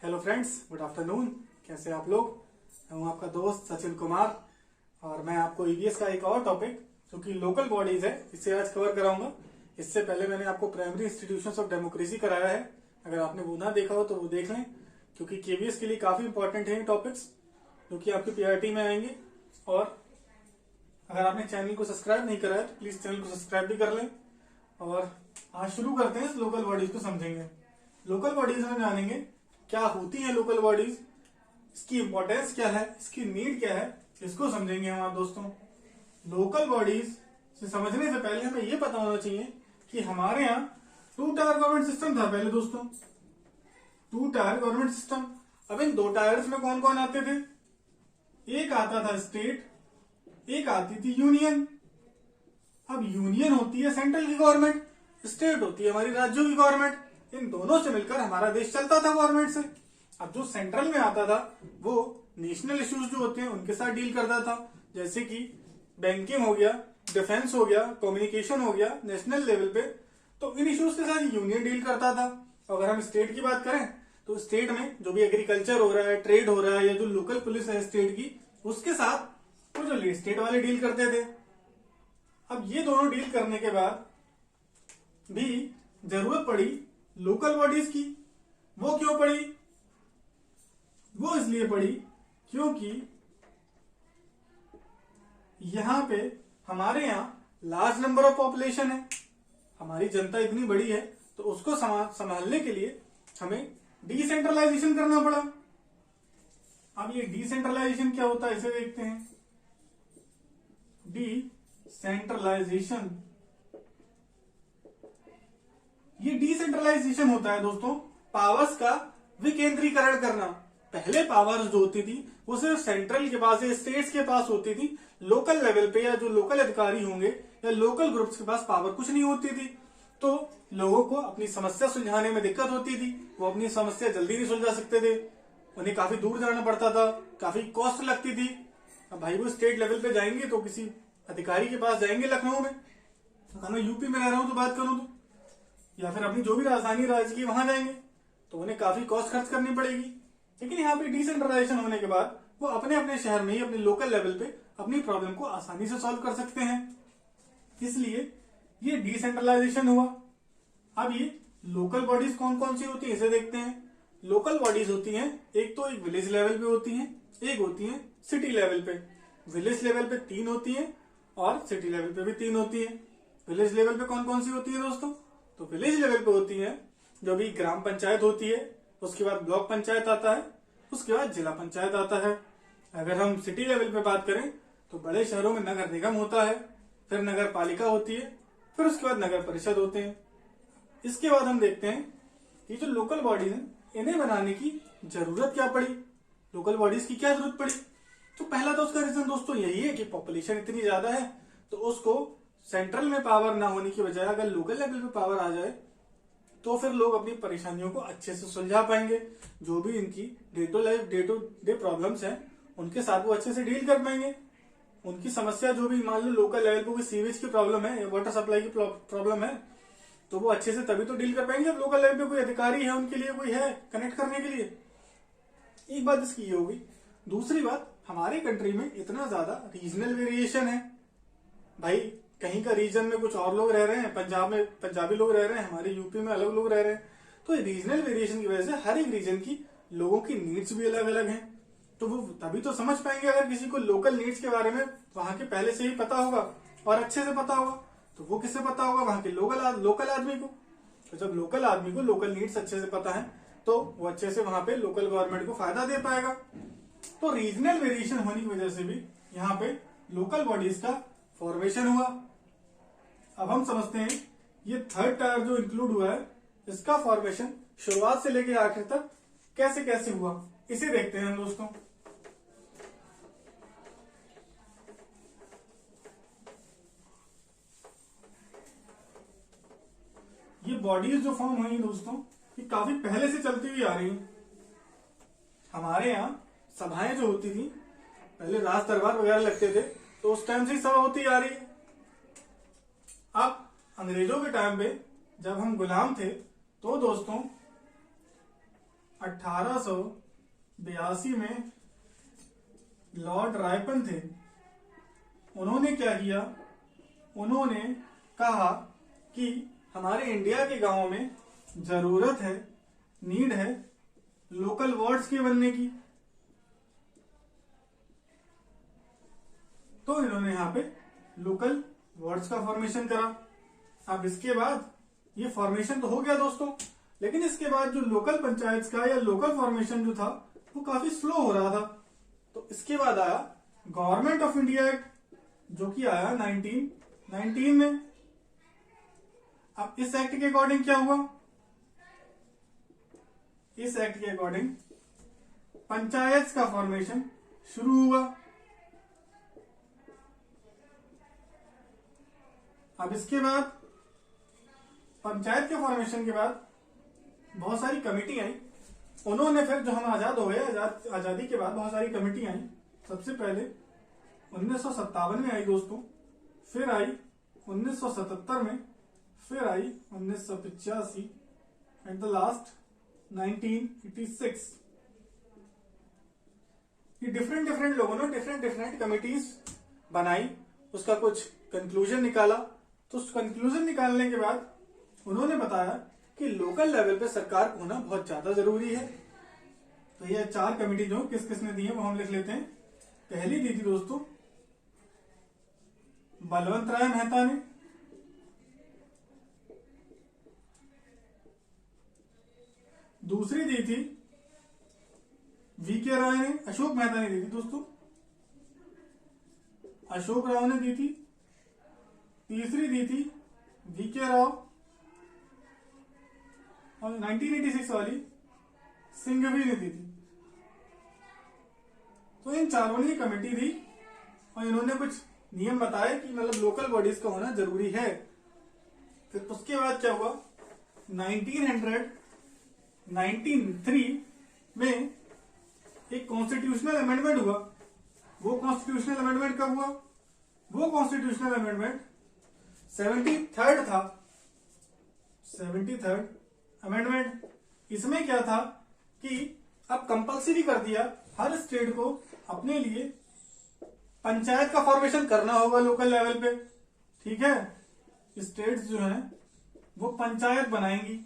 Hello friends, good afternoon. कैसे आप लोग? मैं हूं आपका दोस्त सचिन कुमार और मैं आपको ईवीएस का एक और टॉपिक जो कि लोकल बॉडीज है इसे आज कवर कराऊंगा। इससे पहले मैंने आपको प्राइमरी इंस्टीट्यूशंस ऑफ डेमोक्रेसी कराया है। अगर आपने वो ना देखा हो तो वो देख लें, क्योंकि केवीएस के लिए काफी इंपॉर्टेंट है ये टॉपिक्स जो कि आपके पीआरटी में आएंगे। और अगर आपने चैनल को सब्सक्राइब नहीं करा है तो प्लीज चैनल को सब्सक्राइब भी कर लें। और आज शुरू करते हैं, इस लोकल बॉडीज को समझेंगे। लोकल बॉडीज में जानेंगे क्या होती है लोकल बॉडीज, इसकी इंपॉर्टेंस क्या है, इसकी नीड क्या है, इसको समझेंगे हम आप दोस्तों। लोकल बॉडीज से समझने से पहले हमें यह पता होना चाहिए कि हमारे यहाँ टू टायर गवर्नमेंट सिस्टम था पहले दोस्तों। Two tier government system. अब इन दो टायर्स में कौन कौन आते थे? एक आता था स्टेट, एक आती थी यूनियन। अब यूनियन होती है सेंट्रल की गवर्नमेंट, स्टेट होती है हमारी राज्यों की गवर्नमेंट। इन दोनों से मिलकर हमारा देश चलता था गवर्नमेंट से। अब जो सेंट्रल में आता था वो नेशनल इश्यूज जो होते हैं उनके साथ डील करता था, जैसे कि बैंकिंग हो गया, डिफेंस हो गया, कम्युनिकेशन हो गया नेशनल लेवल पे। तो इन इश्यूज के साथ यूनियन डील करता था। अगर हम स्टेट की बात करें तो स्टेट में जो भी एग्रीकल्चर हो रहा है, ट्रेड हो रहा है, या जो लोकल पुलिस है स्टेट की, उसके साथ वो जो स्टेट वाले डील करते थे। अब ये दोनों डील करने के बाद भी जरूरत पड़ी लोकल बॉडीज की। वो क्यों पड़ी? वो इसलिए पड़ी क्योंकि यहां पे हमारे यहां लार्ज नंबर ऑफ पॉपुलेशन है, हमारी जनता इतनी बड़ी है, तो उसको संभालने के लिए हमें डिसेंट्रलाइजेशन करना पड़ा। अब ये डिसेंट्रलाइजेशन क्या होता है इसे देखते हैं। डिसेंट्रलाइजेशन, ये डिसेंट्रलाइजेशन होता है दोस्तों पावर्स का विकेंद्रीकरण करना। पहले पावर्स जो होती थी वो सिर्फ सेंट्रल के पास या स्टेट्स के पास होती थी। लोकल लेवल पे या जो लोकल अधिकारी होंगे या लोकल ग्रुप्स के पास पावर कुछ नहीं होती थी। तो लोगों को अपनी समस्या सुलझाने में दिक्कत होती थी, वो अपनी समस्या जल्दी नहीं सुलझा सकते थे, उन्हें काफी दूर जाना पड़ता था, काफी कॉस्ट लगती थी। अब भाई वो स्टेट लेवल पे जाएंगे तो किसी अधिकारी के पास जाएंगे लखनऊ में, तो मैं यूपी में रह रहा हूं तो बात करूं तो, या फिर अपनी जो भी राजधानी राज्य की वहां जाएंगे तो उन्हें काफी कॉस्ट खर्च करनी पड़ेगी। लेकिन यहाँ पे डिसेंट्रलाइजेशन होने के बाद वो अपने अपने शहर में ही अपने लोकल लेवल पे अपनी प्रॉब्लम को आसानी से सॉल्व कर सकते हैं, इसलिए ये डिसेंट्रलाइजेशन हुआ। अब ये लोकल बॉडीज कौन कौन सी होती है इसे देखते हैं। लोकल बॉडीज होती हैं, एक तो एक विलेज लेवल पे होती हैं, एक होती हैं सिटी लेवल पे। विलेज लेवल पे 3 होती हैं और सिटी लेवल पे भी 3 होती हैं। विलेज लेवल पे कौन कौन सी होती है दोस्तों? तो विलेज लेवल पे होती है जो भी ग्राम पंचायत होती है, उसके बाद ब्लॉक पंचायत आता है, उसके बाद जिला पंचायत आता है। अगर हम सिटी लेवल पे बात करें तो बड़े शहरों में नगर निगम होता है, फिर नगर पालिका होती है, फिर उसके बाद नगर परिषद होते हैं। इसके बाद हम देखते हैं कि जो लोकल बॉडीज हैं इन्हें बनाने की जरूरत क्या पड़ी, लोकल बॉडीज की क्या जरूरत पड़ी। तो पहला तो उसका रीजन दोस्तों यही है कि पॉपुलेशन इतनी ज्यादा है, तो उसको सेंट्रल में पावर ना होने की बजाय अगर लोकल लेवल पे पावर आ जाए तो फिर लोग अपनी परेशानियों को अच्छे से सुलझा पाएंगे। जो भी इनकी डे टू डे प्रॉब्लम्स हैं उनके साथ वो अच्छे से डील कर पाएंगे। उनकी समस्या जो भी, मान लो लोकल लेवल पे कोई सीवेज की प्रॉब्लम है या वाटर सप्लाई की प्रॉब्लम है, तो वो अच्छे से तभी तो डील कर पाएंगे जब लोकल लेवल पे कोई अधिकारी है, उनके लिए कोई है कनेक्ट करने के लिए। एक बात इसकी ये होगी। दूसरी बात, हमारे कंट्री में इतना ज्यादा रीजनल वेरिएशन है। भाई कहीं का रीजन में कुछ और लोग रह रहे हैं, पंजाब में पंजाबी लोग रह रहे हैं, हमारे यूपी में अलग लोग रह रहे हैं। तो रीजनल वेरिएशन की वजह से हर एक रीजन की लोगों की नीड्स भी अलग अलग हैं। तो वो तभी तो समझ पाएंगे अगर किसी को लोकल नीड्स के बारे में वहां के पहले से ही पता होगा और अच्छे से पता होगा। तो वो किससे पता होगा? वहां के लोकल आदमी को। तो जब लोकल आदमी को लोकल नीड्स अच्छे से पता है तो वो अच्छे से वहां पे लोकल गवर्नमेंट को फायदा दे पाएगा। तो रीजनल वेरिएशन होने की वजह से भी यहाँ पे लोकल बॉडीज का फॉर्मेशन हुआ। अब हम समझते हैं ये थर्ड टायर जो इंक्लूड हुआ है इसका फॉर्मेशन शुरुआत से लेकर आखिर तक कैसे कैसे हुआ, इसे देखते हैं हम दोस्तों। ये बॉडीज जो फॉर्म हुई दोस्तों ये काफी पहले से चलती हुई आ रही हैं। हमारे यहाँ सभाएं जो होती थी, पहले राज दरबार वगैरह लगते थे, तो उस टाइम से ही सभा होती आ रही है। अब अंग्रेजों के टाइम पे जब हम गुलाम थे तो दोस्तों 1882 में लॉर्ड रायपन थे। उन्होंने क्या किया, उन्होंने कहा कि हमारे इंडिया के गांवों में जरूरत है, नीड है लोकल वर्ड्स के बनने की। तो इन्होंने यहां पे लोकल वर्ड्स का फॉर्मेशन करा। अब इसके बाद ये फॉर्मेशन तो हो गया दोस्तों, लेकिन इसके बाद जो लोकल पंचायत का या लोकल फॉर्मेशन जो था वो काफी स्लो हो रहा था। तो इसके बाद आया गवर्नमेंट ऑफ इंडिया एक्ट, जो कि आया 1919 में। अब इस एक्ट के अकॉर्डिंग क्या हुआ, इस एक्ट के अकॉर्डिंग पंचायत का फॉर्मेशन शुरू हुआ। अब इसके बाद पंचायत के फॉर्मेशन के बाद बहुत सारी कमेटी आई। उन्होंने फिर जो हम आजाद हो गए, आजादी के बाद बहुत सारी कमेटी आई। सबसे पहले 1957 में आई दोस्तों, फिर आई 1977 में, फिर आई 1985 एट द लास्ट 1986। ये डिफरेंट लोगों ने डिफरेंट कमिटीज बनाई, उसका कुछ कंक्लूजन निकाला। तो उस कंक्लूजन निकालने के बाद उन्होंने बताया कि लोकल लेवल पे सरकार होना बहुत ज्यादा जरूरी है। तो ये 4 कमेटी जो किस किसने दी है वो हम लिख लेते हैं। पहली दी थी दोस्तों बलवंत राय मेहता ने, दूसरी दी थी वीके राय ने, अशोक मेहता ने दी थी दोस्तों, अशोक राव ने दी थी। तीसरी दी थी वीके राव, और 1986 वाली सिंघवी ने दी थी। तो इन चारों ने कमेटी दी और इन्होंने कुछ नियम बताए कि मतलब लोकल बॉडीज का होना जरूरी है। फिर उसके बाद क्या हुआ, 1993 में एक कॉन्स्टिट्यूशनल अमेंडमेंट हुआ। वो कॉन्स्टिट्यूशनल अमेंडमेंट कब हुआ, वो कॉन्स्टिट्यूशनल अमेंडमेंट 73rd था, 73rd अमेंडमेंट। इसमें क्या था कि अब कंपलसरी कर दिया हर स्टेट को अपने लिए पंचायत का फॉर्मेशन करना होगा लोकल लेवल पे। ठीक है, स्टेट्स जो हैं वो पंचायत बनाएंगी।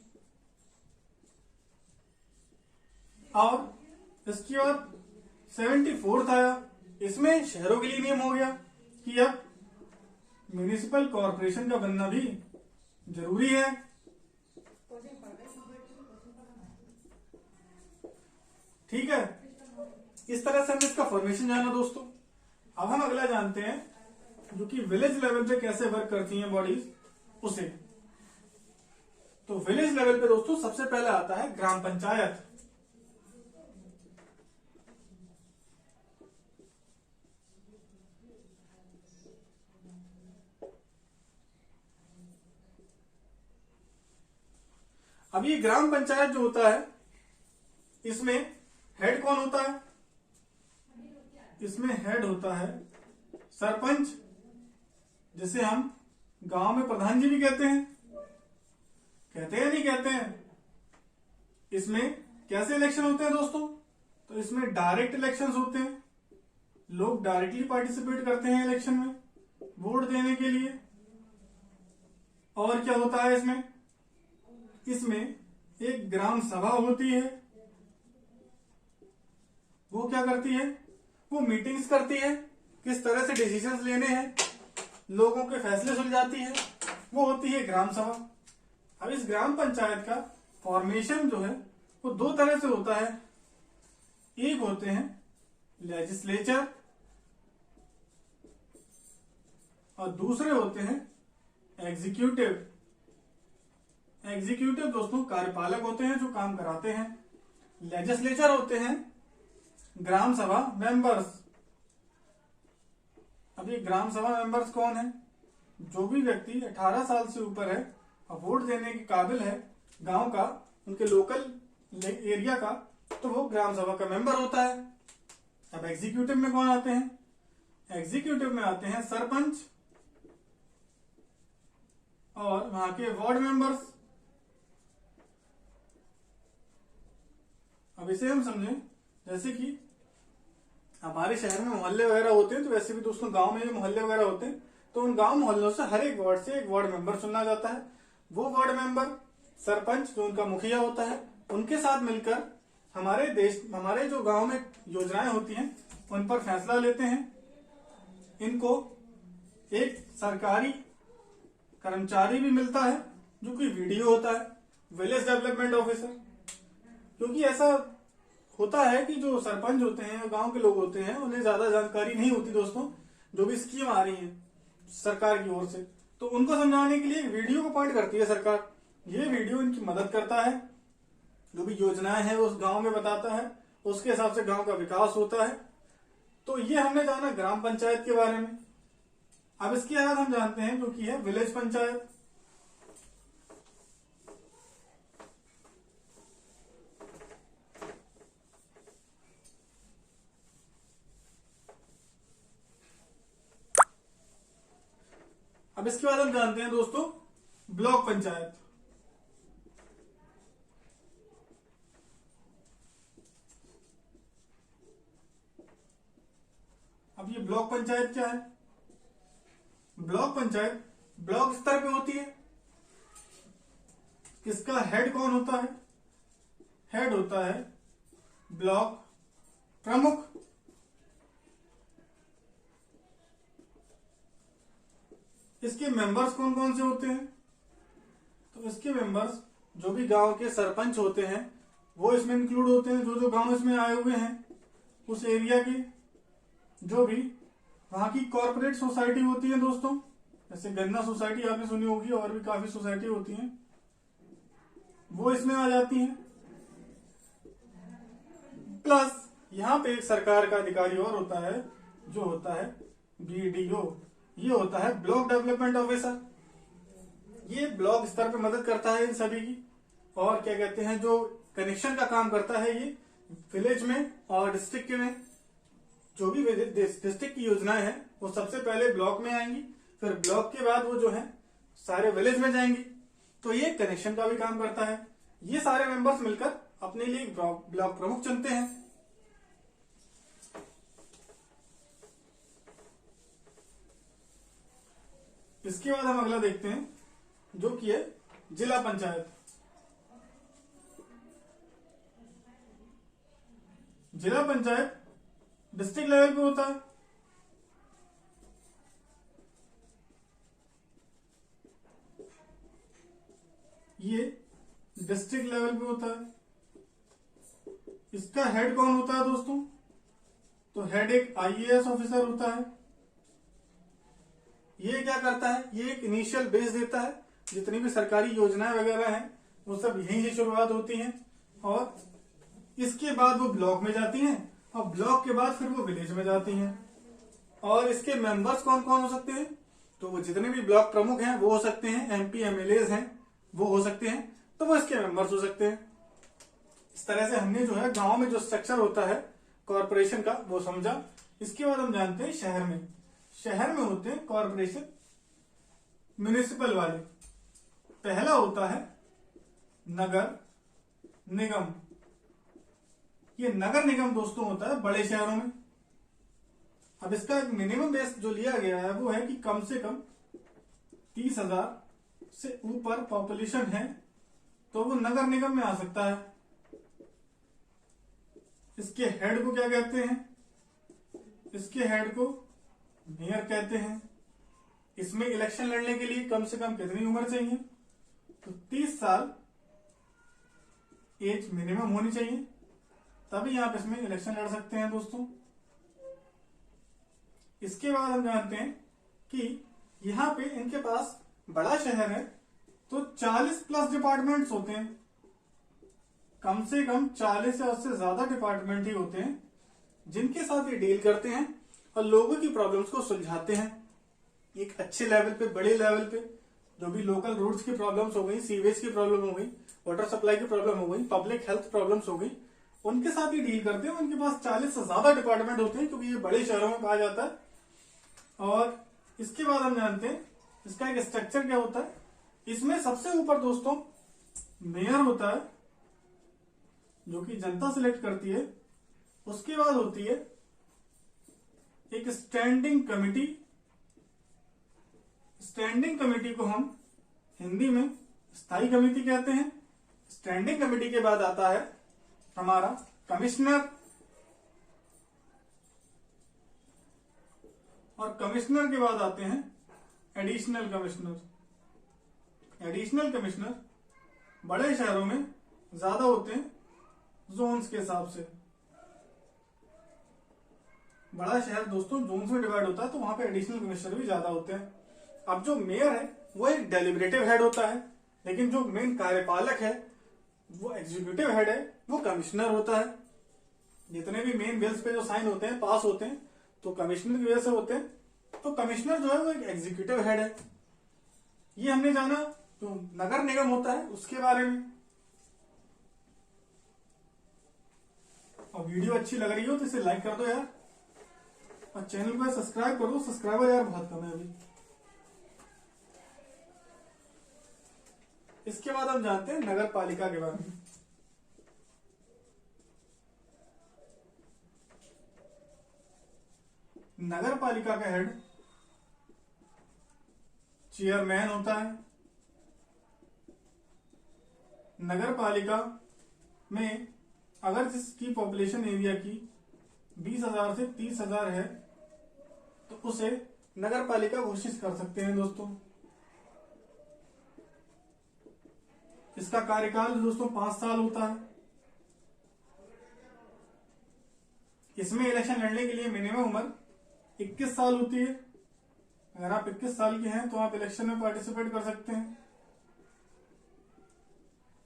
और इसके बाद 74th आया, इसमें शहरों के लिए नियम हो गया कि अब म्युनिसिपल कॉर्पोरेशन का बनना भी जरूरी है। ठीक है, इस तरह से हमने इसका फॉर्मेशन जाना दोस्तों। अब हम अगला जानते हैं जो कि विलेज लेवल पे कैसे वर्क करती हैं बॉडीज उसे। तो विलेज लेवल पे दोस्तों सबसे पहले आता है ग्राम पंचायत। अब ये ग्राम पंचायत जो होता है, इसमें हेड कौन होता है, इसमें हेड होता है सरपंच, जिसे हम गांव में प्रधान जी भी कहते हैं। कहते हैं नहीं कहते हैं। इसमें कैसे इलेक्शन होते हैं दोस्तों, तो इसमें डायरेक्ट इलेक्शंस होते हैं। लोग डायरेक्टली पार्टिसिपेट करते हैं इलेक्शन में वोट देने के लिए। और क्या होता है इसमें, इसमें एक ग्राम सभा होती है। वो क्या करती है, वो मीटिंग्स करती है, किस तरह से डिसीजंस लेने हैं, लोगों के फैसले सुलझाती है, वो होती है ग्राम सभा। अब इस ग्राम पंचायत का फॉर्मेशन जो है वो 2 तरह से होता है। एक होते हैं लेजिस्लेचर और दूसरे होते हैं एग्जीक्यूटिव। एग्जीक्यूटिव दोस्तों कार्यपालक होते हैं जो काम कराते हैं। लेजिस्लेचर होते हैं ग्राम सभा मेंबर्स। अब ये ग्राम सभा मेंबर्स कौन है, जो भी व्यक्ति 18 साल से ऊपर है और वोट देने के काबिल है गांव का, उनके लोकल एरिया का, तो वो ग्राम सभा का मेंबर होता है। अब एग्जीक्यूटिव में कौन आते हैं, एग्जीक्यूटिव में आते हैं सरपंच और वहां के वार्ड मेंबर्स। अब इसे हम समझें, जैसे कि हमारे शहर में मोहल्ले वगैरह होते हैं, तो वैसे भी दोस्तों गांव में भी मोहल्ले वगैरह होते हैं, तो उन गांव मोहल्लों से हर एक वार्ड से एक वार्ड मेंबर चुना जाता है। वो वार्ड मेंबर सरपंच जो उनका मुखिया होता है, उनके साथ मिलकर हमारे जो गांव में योजनाएं होती हैं उन पर फैसला लेते हैं। इनको एक सरकारी कर्मचारी भी मिलता है जो कि वीडियो होता है, विलेज डेवलपमेंट ऑफिसर। क्योंकि ऐसा होता है कि जो सरपंच होते हैं, गांव के लोग होते हैं, उन्हें ज्यादा जानकारी नहीं होती दोस्तों, जो भी स्कीम आ रही है सरकार की ओर से, तो उनको समझाने के लिए वीडियो को अपॉइंट करती है सरकार। ये वीडियो इनकी मदद करता है, जो भी योजनाएं हैं उस गांव में बताता है, उसके हिसाब से गांव का विकास होता है। तो ये हमने जाना ग्राम पंचायत के बारे में। अब इसके बाद हम जानते हैं जो कि है विलेज पंचायत। अब इसके बाद हम जानते हैं दोस्तों ब्लॉक पंचायत। अब ये ब्लॉक पंचायत क्या है? ब्लॉक पंचायत ब्लॉक स्तर पे होती है। इसका हेड कौन होता है? हेड होता है ब्लॉक प्रमुख। इसके मेंबर्स कौन कौन से होते हैं? तो इसके मेंबर्स जो भी गांव के सरपंच होते हैं वो इसमें इंक्लूड होते हैं। जो जो गांव इसमें आए हुए हैं उस एरिया के, जो भी वहां की कॉर्पोरेट सोसाइटी होती है दोस्तों, जैसे गन्ना सोसाइटी आपने सुनी होगी, और भी काफी सोसाइटी होती हैं, वो इसमें आ जाती हैं। प्लस यहाँ पे एक सरकार का अधिकारी और होता है जो होता है BDO। ये होता है ब्लॉक डेवलपमेंट ऑफिसर। ये ब्लॉक स्तर पे मदद करता है इन सभी की, और क्या कहते हैं, जो कनेक्शन का काम करता है ये विलेज में और डिस्ट्रिक्ट में। जो भी डिस्ट्रिक्ट की योजनाएं हैं वो सबसे पहले ब्लॉक में आएंगी, फिर ब्लॉक के बाद वो जो है सारे विलेज में जाएंगी। तो ये कनेक्शन का भी काम करता है। ये सारे मेंबर्स मिलकर अपने लिए ब्लॉक प्रमुख चुनते हैं। इसके बाद हम अगला देखते हैं जो कि है जिला पंचायत। जिला पंचायत डिस्ट्रिक्ट लेवल पे होता है। ये डिस्ट्रिक्ट लेवल पे होता है। इसका हेड कौन होता है दोस्तों? तो हेड एक IAS ऑफिसर होता है। ये क्या करता है? ये एक इनिशियल बेस देता है। जितनी भी सरकारी योजनाएं वगैरह हैं वो सब यहीं से शुरुआत होती हैं, और इसके बाद वो ब्लॉक में जाती हैं, और ब्लॉक के बाद फिर वो विलेज में जाती हैं। और इसके मेंबर्स कौन कौन हो सकते हैं? तो वो जितने भी ब्लॉक प्रमुख हैं वो हो सकते हैं, MP MLAs हैं वो हो सकते हैं, तो वो इसके मेंबर्स हो सकते हैं। इस तरह से हमने जो है गांव में जो स्ट्रक्चर होता है कॉर्पोरेशन का वो समझा। इसके बाद हम जानते हैं शहर में। शहर में होते हैं कॉर्पोरेशन म्युनिसिपल वाले। पहला होता है नगर निगम। ये नगर निगम दोस्तों होता है बड़े शहरों में। अब इसका एक मिनिमम बेस जो लिया गया है वो है कि कम से कम 30,000 से ऊपर पॉपुलेशन है तो वो नगर निगम में आ सकता है। इसके हेड को क्या कहते हैं? इसके हेड को मेयर कहते हैं। इसमें इलेक्शन लड़ने के लिए कम से कम कितनी उम्र चाहिए? तो 30 साल एज मिनिमम होनी चाहिए, तभी आप इसमें इलेक्शन लड़ सकते हैं दोस्तों। इसके बाद हम जानते हैं कि यहाँ पे इनके पास बड़ा शहर है तो 40 प्लस डिपार्टमेंट्स होते हैं। कम से कम 40 या उससे ज्यादा डिपार्टमेंट ही होते हैं जिनके साथ ये डील करते हैं और लोगों की प्रॉब्लम्स को सुलझाते हैं एक अच्छे लेवल पे, बड़े लेवल पे। जो भी लोकल रोड्स की प्रॉब्लम्स हो गई, सीवेज की प्रॉब्लम हो गई, वाटर सप्लाई की प्रॉब्लम हो गई, पब्लिक हेल्थ प्रॉब्लम्स हो गई, उनके साथ ही डील करते हैं। उनके पास 40 से ज्यादा डिपार्टमेंट होते हैं क्योंकि ये बड़े शहरों में पाया जाता है। और इसके बाद हम जानते हैं इसका एक स्ट्रक्चर क्या होता है। इसमें सबसे ऊपर दोस्तों मेयर होता है, जो कि जनता सिलेक्ट करती है। उसके बाद होती है एक स्टैंडिंग कमेटी। स्टैंडिंग कमेटी को हम हिंदी में स्थायी कमेटी कहते हैं। स्टैंडिंग कमेटी के बाद आता है हमारा कमिश्नर, और कमिश्नर के बाद आते हैं एडिशनल कमिश्नर। एडिशनल कमिश्नर बड़े शहरों में ज्यादा होते हैं जोन्स के हिसाब से। बड़ा शहर दोस्तों जोन्स में डिवाइड होता है, तो वहां पे एडिशनल कमिश्नर भी ज्यादा होते हैं। अब जो मेयर है वो एक डेलिब्रेटिव हेड होता है, लेकिन जो मेन कार्यपालक है वो एग्जीक्यूटिव हेड है, वो कमिश्नर होता है। जितने भी मेन बिल्स पे जो साइन होते हैं, पास होते हैं, तो कमिश्नर की वजह से होते हैं। तो कमिश्नर जो है वो एक एग्जीक्यूटिव हेड है। ये हमने जाना जो नगर निगम होता है उसके बारे में। और वीडियो अच्छी लग रही हो तो इसे लाइक कर दो यार, और चैनल को सब्सक्राइब कर दो। सब्सक्राइबर यार बहुत कम है अभी। इसके बाद हम जानते हैं नगर पालिका के बारे में। नगर पालिका का हेड चेयरमैन होता है। नगर पालिका में अगर जिसकी पॉपुलेशन एरिया की 20,000 से 30,000 है तो उसे नगर पालिका घोषित कर सकते हैं दोस्तों। इसका कार्यकाल दोस्तों 5 साल होता है। इसमें इलेक्शन लड़ने के लिए मिनिमम उम्र 21 साल होती है। अगर आप 21 साल के हैं तो आप इलेक्शन में पार्टिसिपेट कर सकते हैं।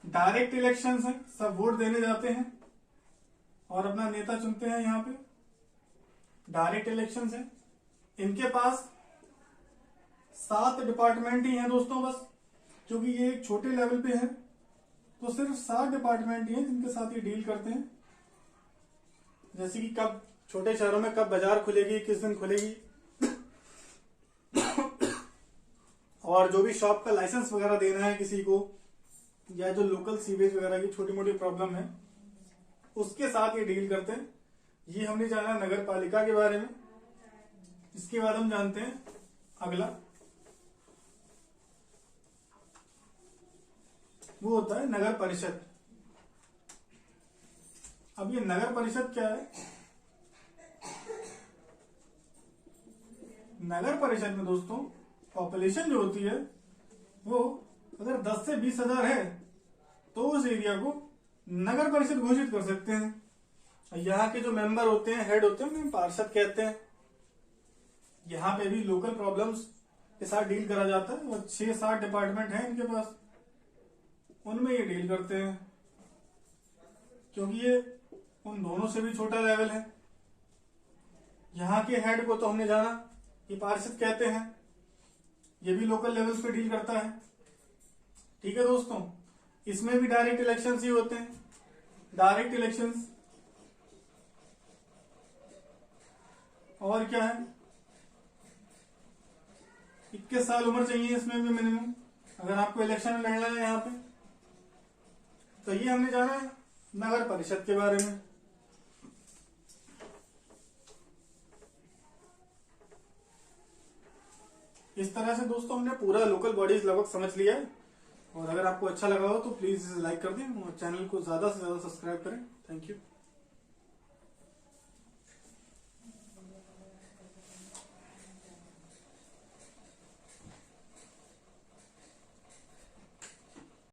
डायरेक्ट इलेक्शन है, सब वोट देने जाते हैं और अपना नेता चुनते हैं। यहाँ पे डायरेक्ट इलेक्शन है। इनके पास 7 डिपार्टमेंट ही हैं दोस्तों बस, क्योंकि ये एक छोटे लेवल पे है, तो सिर्फ 7 डिपार्टमेंट ही हैं जिनके साथ ये डील करते हैं। जैसे कि कब छोटे शहरों में कब बाजार खुलेगी, किस दिन खुलेगी, और जो भी शॉप का लाइसेंस वगैरह देना है किसी को, या जो लोकल सीवेज वगैरह की छोटी मोटी प्रॉब्लम है उसके साथ ये डील करते हैं। ये हमने जाना नगर पालिका के बारे में। इसके बाद हम जानते हैं अगला, वो होता है नगर परिषद। अब ये नगर परिषद क्या है? नगर परिषद में दोस्तों पॉपुलेशन जो होती है वो अगर 10 से 20,000 है तो उस एरिया को नगर परिषद घोषित कर सकते हैं। यहाँ के जो मेंबर होते हैं, हेड होते हैं, उन्हें पार्षद कहते हैं। यहाँ पे भी लोकल प्रॉब्लम्स के साथ डील करा जाता है, और 6-7 डिपार्टमेंट हैं इनके पास, उनमें ये डील करते हैं, क्योंकि ये उन दोनों से भी छोटा लेवल है। यहाँ के हेड को तो हमने जाना ये पार्षद कहते हैं, ये भी लोकल लेवल पे डील करता है। ठीक है दोस्तों, इसमें भी डायरेक्ट इलेक्शंस ही होते हैं। डायरेक्ट इलेक्शंस और क्या है, 21 साल उम्र चाहिए इसमें भी मिनिमम, अगर आपको इलेक्शन लड़ना है यहाँ पे। तो ये हमने जाना है नगर परिषद के बारे में। इस तरह से दोस्तों हमने पूरा लोकल बॉडीज लगभग समझ लिया है। और अगर आपको अच्छा लगा हो तो प्लीज लाइक कर दें और चैनल को ज्यादा से ज्यादा सब्सक्राइब करें। Thank you.